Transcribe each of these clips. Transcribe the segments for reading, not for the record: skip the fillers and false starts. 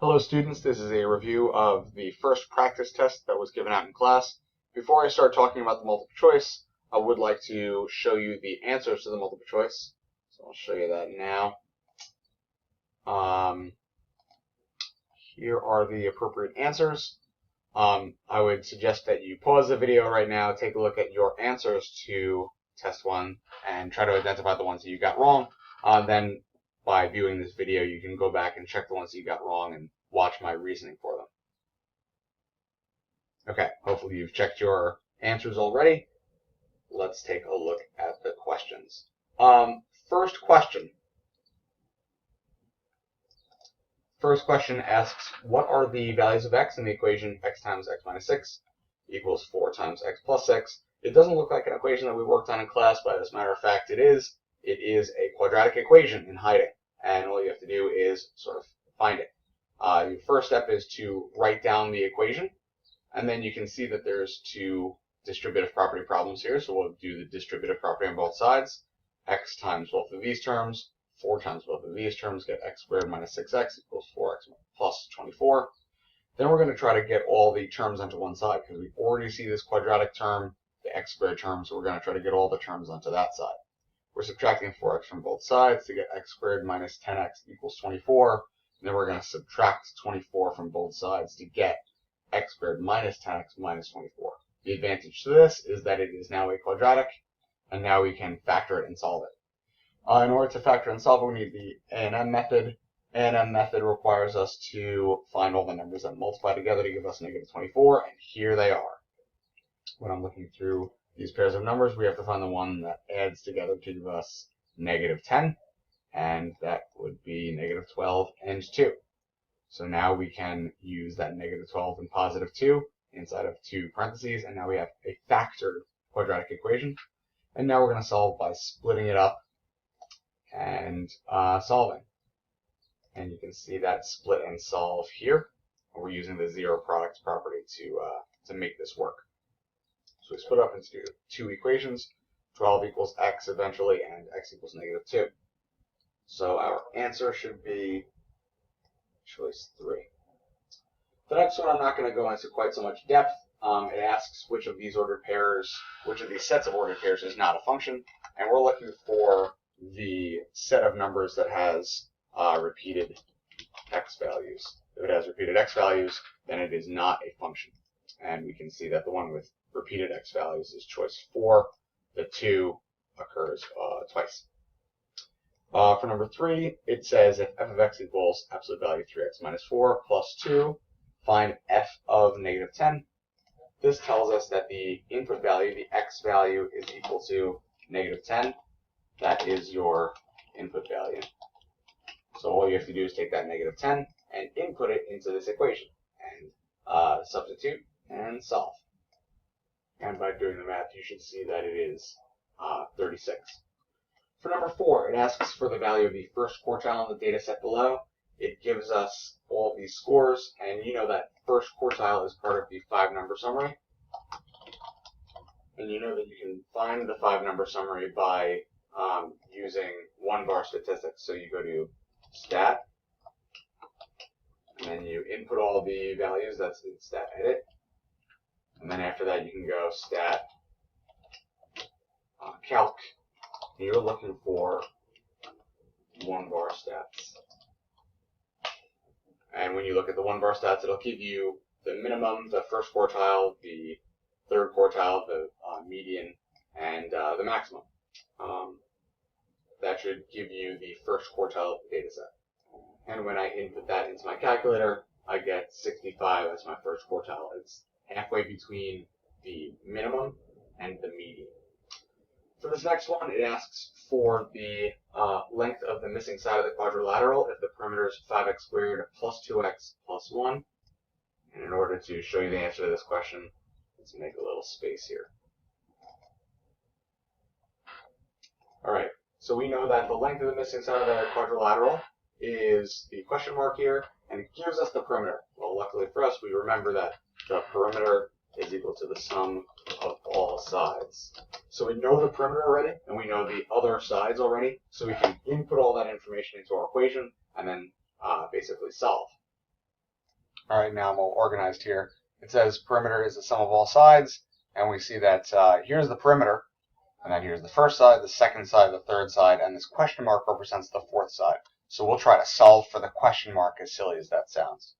Hello students, this is a review of the first practice test that was given out in class. Before I start talking about the multiple choice, I would like to show you the answers to the multiple choice. So I'll show you that now. Here are the appropriate answers. I would suggest that you pause the video right now, take a look at your answers to test 1, and try to identify the ones that you got wrong. Then by viewing this video, you can go back and check the ones that you got wrong and watch my reasoning for them. Okay, hopefully you've checked your answers already. Let's take a look at the questions. First question. First question asks, what are the values of x in the equation x times x minus 6 equals 4 times x plus 6? It doesn't look like an equation that we worked on in class, but as a matter of fact it is. It is a quadratic equation in hiding, and all you have to do is sort of find it. Your first step is to write down the equation, and then you can see that there's two distributive property problems here, so we'll do the distributive property on both sides. X times both of these terms, 4 times both of these terms, get x squared minus 6x equals 4x plus 24. Then we're going to try to get all the terms onto one side, because we already see this quadratic term, the x squared term, so we're going to try to get all the terms onto that side. We're subtracting 4x from both sides to get x squared minus 10x equals 24. And then we're going to subtract 24 from both sides to get x squared minus 10x minus 24. The advantage to this is that it is now a quadratic, and now we can factor it and solve it. In order to factor and solve it, we need the A&M method. A&M method requires us to find all the numbers that multiply together to give us negative 24, and here they are. When I'm looking through these pairs of numbers, we have to find the one that adds together to give us negative 10, and that would be negative 12 and 2. So now we can use that negative 12 and positive 2 inside of two parentheses, and now we have a factored quadratic equation. And now we're going to solve by splitting it up and solving. And you can see that split and solve here. We're using the zero product property to make this work. So we split up into two equations, 12 equals x eventually, and x equals negative 2. So our answer should be choice 3. The next one I'm not going to go into quite so much depth. It asks which of these sets of ordered pairs is not a function, and we're looking for the set of numbers that has repeated x values. If it has repeated x values, then it is not a function. And we can see that the one with repeated x values is choice 4. The 2 occurs twice. For number 3, it says if f of x equals absolute value 3x minus 4 plus 2, find f of negative 10. This tells us that the input value, the x value, is equal to negative 10. That is your input value. So all you have to do is take that negative 10 and input it into this equation, and substitute and solve. And by doing the math, you should see that it is 36. For number 4, it asks for the value of the first quartile in the data set below. It gives us all of these scores, and you know that first quartile is part of the 5-number summary. And you know that you can find the 5-number summary by using one-bar statistics. So you go to stat, and then you input all the values. That's in stat edit. And then after that, you can go stat calc, and you're looking for one-bar stats. And when you look at the one-bar stats, it'll give you the minimum, the first quartile, the third quartile, the median, and the maximum. That should give you the first quartile of the data set. And when I input that into my calculator, I get 65 as my first quartile. It's halfway between the minimum and the median. For this next one, it asks for the length of the missing side of the quadrilateral if the perimeter is 5x squared plus 2x plus 1. And in order to show you the answer to this question, let's make a little space here. Alright, so we know that the length of the missing side of the quadrilateral is the question mark here, and it gives us the perimeter. Well, luckily for us, we remember that the perimeter is equal to the sum of all sides. So we know the perimeter already, and we know the other sides already, so we can input all that information into our equation and then basically solve. All right, now I'm all organized here. It says perimeter is the sum of all sides, and we see that here's the perimeter, and then here's the first side, the second side, the third side, and this question mark represents the fourth side. So we'll try to solve for the question mark, as silly as that sounds.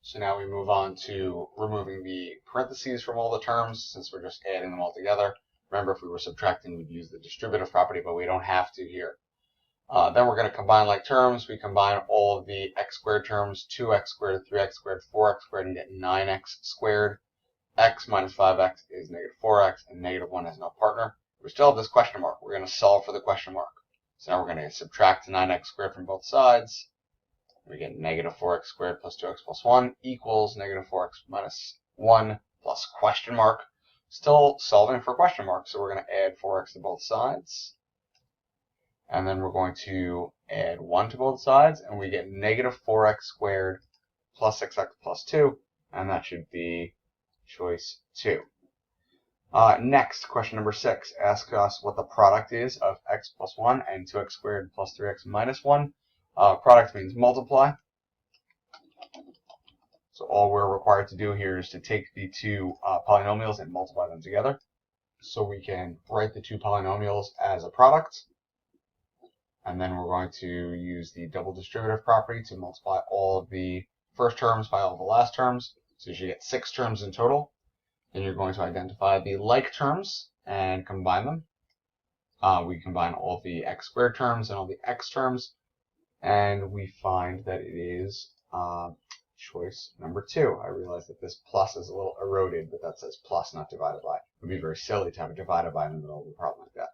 So now we move on to removing the parentheses from all the terms, since we're just adding them all together. Remember, if we were subtracting, we'd use the distributive property, but we don't have to here. Then we're going to combine like terms. We combine all of the x squared terms, 2x squared, 3x squared, 4x squared, and get 9x squared. X minus 5x is negative 4x, and negative 1 has no partner. We still have this question mark. We're going to solve for the question mark. So now we're going to subtract 9x squared from both sides. We get negative 4x squared plus 2x plus 1 equals negative 4x minus 1 plus question mark. Still solving for question mark, so we're going to add 4x to both sides. And then we're going to add 1 to both sides, and we get negative 4x squared plus 6x plus 2, and that should be choice 2. Next, question number 6 asks us what the product is of x plus 1 and 2x squared plus 3x minus 1. Product means multiply. So all we're required to do here is to take the two polynomials and multiply them together. So we can write the two polynomials as a product. And then we're going to use the double distributive property to multiply all of the first terms by all the last terms. So you should get 6 terms in total. Then you're going to identify the like terms and combine them. We combine all the x squared terms and all the x terms. And we find that it is choice number 2. I realize that this plus is a little eroded, but that says plus, not divided by. It would be very silly to have a divided by in the middle of a problem like that.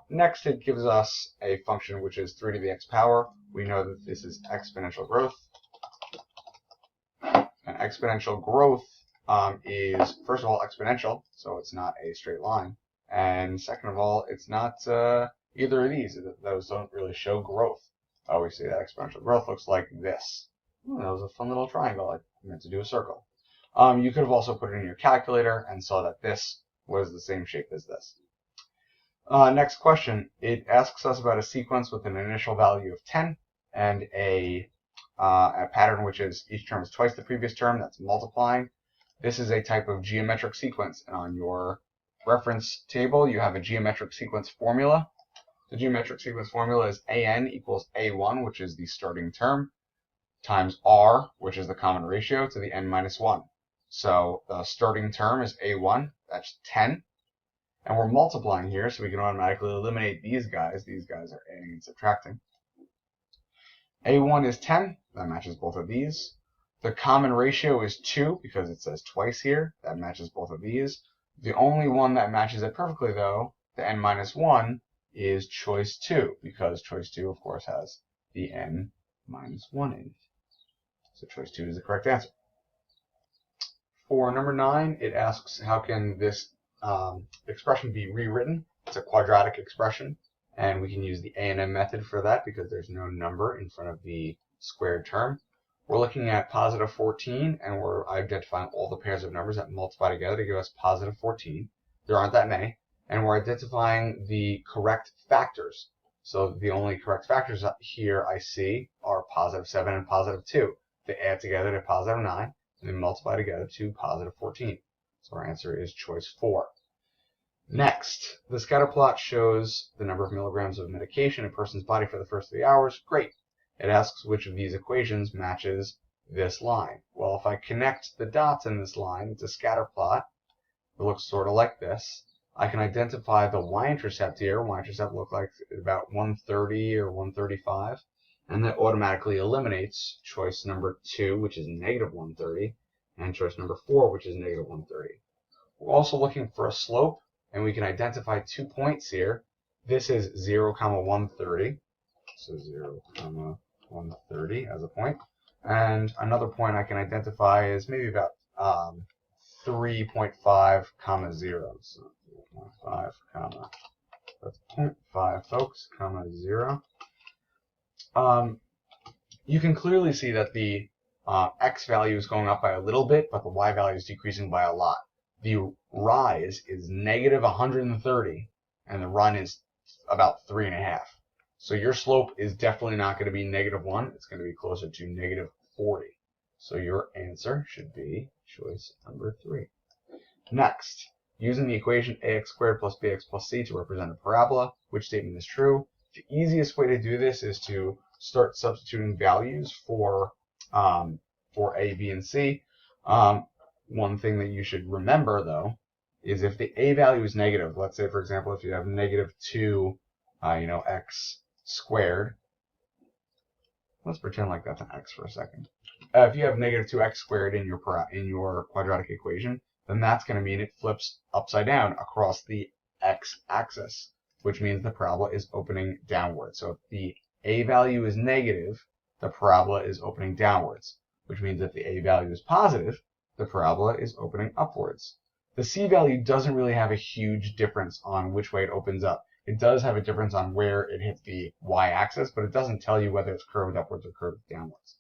Next, it gives us a function which is 3 to the x power. We know that this is exponential growth. And exponential growth is, first of all, exponential, so it's not a straight line. And second of all, it's not either of these. Those don't really show growth. We see that exponential growth looks like this. That was a fun little triangle. I meant to do a circle. You could have also put it in your calculator and saw that this was the same shape as this. Next question. It asks us about a sequence with an initial value of 10 and a pattern which is each term is twice the previous term. That's multiplying. This is a type of geometric sequence. And on your reference table, you have a geometric sequence formula. The geometric sequence formula is an equals a1, which is the starting term, times r, which is the common ratio, to the n minus 1. So the starting term is a1. That's 10. And we're multiplying here, so we can automatically eliminate these guys. These guys are adding and subtracting. A1 is 10. That matches both of these. The common ratio is 2, because it says twice here. That matches both of these. The only one that matches it perfectly, though, the n minus 1, is choice 2, because choice 2, of course, has the n minus 1 in it. So choice 2 is the correct answer. For number 9, it asks how can this expression be rewritten. It's a quadratic expression, and we can use the A&M method for that because there's no number in front of the squared term. We're looking at positive 14, and we're identifying all the pairs of numbers that multiply together to give us positive 14. There aren't that many. And we're identifying the correct factors. So the only correct factors here I see are positive 7 and positive 2. They add together to positive 9, and they multiply together to positive 14. So our answer is choice 4. Next, the scatter plot shows the number of milligrams of medication in a person's body for the first 3 hours. Great. It asks which of these equations matches this line. Well, if I connect the dots in this line, it's a scatter plot. It looks sort of like this. I can identify the y-intercept here. Y-intercept looks like about 130 or 135. And that automatically eliminates choice number 2, which is negative 130, and choice number 4, which is negative 130. We're also looking for a slope, and we can identify 2 points here. This is 0, 130. So 0, 130 as a point. And another point I can identify is maybe about 3.5, 0. So 0.5, that's 0.5, folks, 0. You can clearly see that the x value is going up by a little bit, but the y value is decreasing by a lot. The rise is negative 130, and the run is about 3.5. So your slope is definitely not going to be negative 1. It's going to be closer to negative 40. So your answer should be choice number 3. Next, using the equation ax squared plus bx plus c to represent a parabola, which statement is true? The easiest way to do this is to start substituting values for a, b, and c. One thing that you should remember, though, is if the a value is negative, let's say, for example, if you have negative 2, x squared, let's pretend like that's an x for a second. If you have negative 2x squared in your quadratic equation, then that's going to mean it flips upside down across the x-axis, which means the parabola is opening downwards. So if the a value is negative, the parabola is opening downwards, which means if the a value is positive, the parabola is opening upwards. The c value doesn't really have a huge difference on which way it opens up. It does have a difference on where it hits the y-axis, but it doesn't tell you whether it's curved upwards or curved downwards.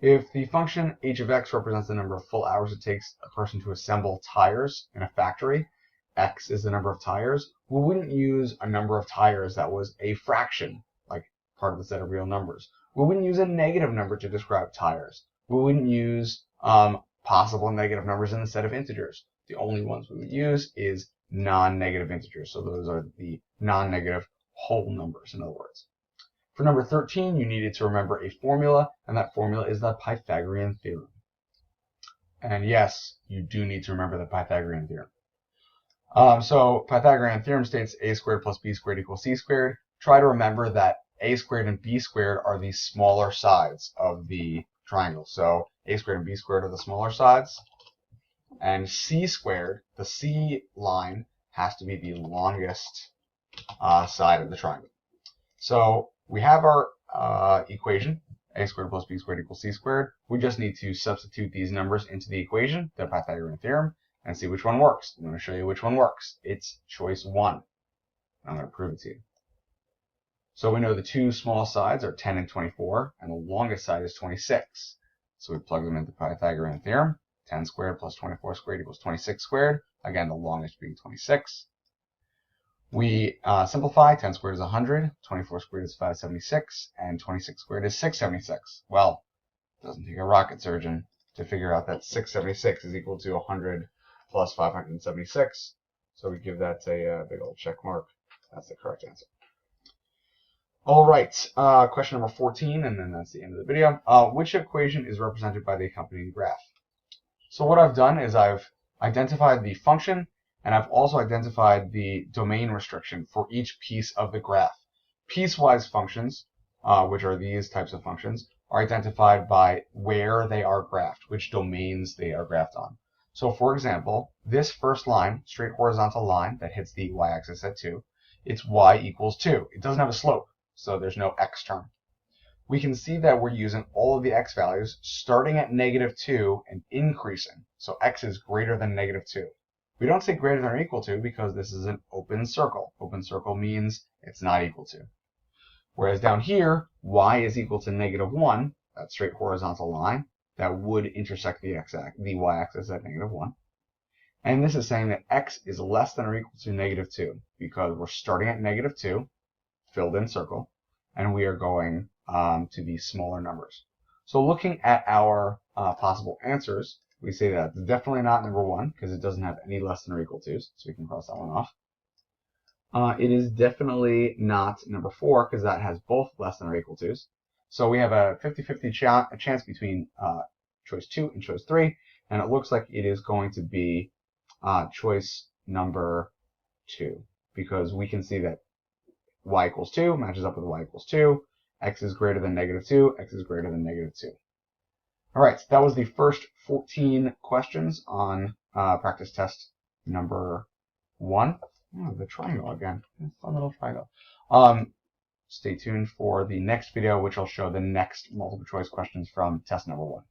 If the function h of x represents the number of full hours it takes a person to assemble tires in a factory, x is the number of tires, we wouldn't use a number of tires that was a fraction, like part of the set of real numbers. We wouldn't use a negative number to describe tires. We wouldn't use possible negative numbers in the set of integers. The only ones we would use is non-negative integers. So those are the non-negative whole numbers, in other words. For number 13, you needed to remember a formula, and that formula is the Pythagorean Theorem. And yes, you do need to remember the Pythagorean Theorem. So Pythagorean Theorem states a squared plus b squared equals c squared. Try to remember that a squared and b squared are the smaller sides of the triangle. So a squared and b squared are the smaller sides. And c squared, the c line, has to be the longest side of the triangle. So we have our equation, a squared plus b squared equals c squared. We just need to substitute these numbers into the equation, the Pythagorean Theorem, and see which one works. I'm going to show you which one works. It's choice 1. I'm going to prove it to you. So we know the two small sides are 10 and 24, and the longest side is 26. So we plug them into the Pythagorean Theorem. 10 squared plus 24 squared equals 26 squared. Again, the longest being 26. We simplify. 10 squared is 100, 24 squared is 576, and 26 squared is 676. Well, it doesn't take a rocket surgeon to figure out that 676 is equal to 100 plus 576. So we give that a big old check mark. That's the correct answer. All right, question number 14, and then that's the end of the video. Which equation is represented by the accompanying graph? So what I've done is I've identified the function, and I've also identified the domain restriction for each piece of the graph. Piecewise functions, which are these types of functions, are identified by where they are graphed, which domains they are graphed on. So for example, this first line, straight horizontal line that hits the y-axis at 2, it's y equals 2. It doesn't have a slope, so there's no x term. We can see that we're using all of the x values starting at -2 and increasing. So x is greater than -2. We don't say greater than or equal to because this is an open circle. Open circle means it's not equal to. Whereas down here, y is equal to -1, that straight horizontal line, that would intersect the y-axis at -1. And this is saying that x is less than or equal to -2 because we're starting at -2, filled in circle, and we are going to these smaller numbers. So looking at our possible answers, we say that it's definitely not number 1 because it doesn't have any less than or equal to, so we can cross that one off. It is definitely not number 4 because that has both less than or equal to. So we have a 50-50 chance between choice 2 and choice 3, and it looks like it is going to be choice number 2 because we can see that y equals 2 matches up with y equals 2. X is greater than -2. X is greater than -2. All right, so that was the first 14 questions on practice test number 1. Oh, the triangle again. Fun little triangle. Stay tuned for the next video, which will show the next multiple choice questions from test number 1.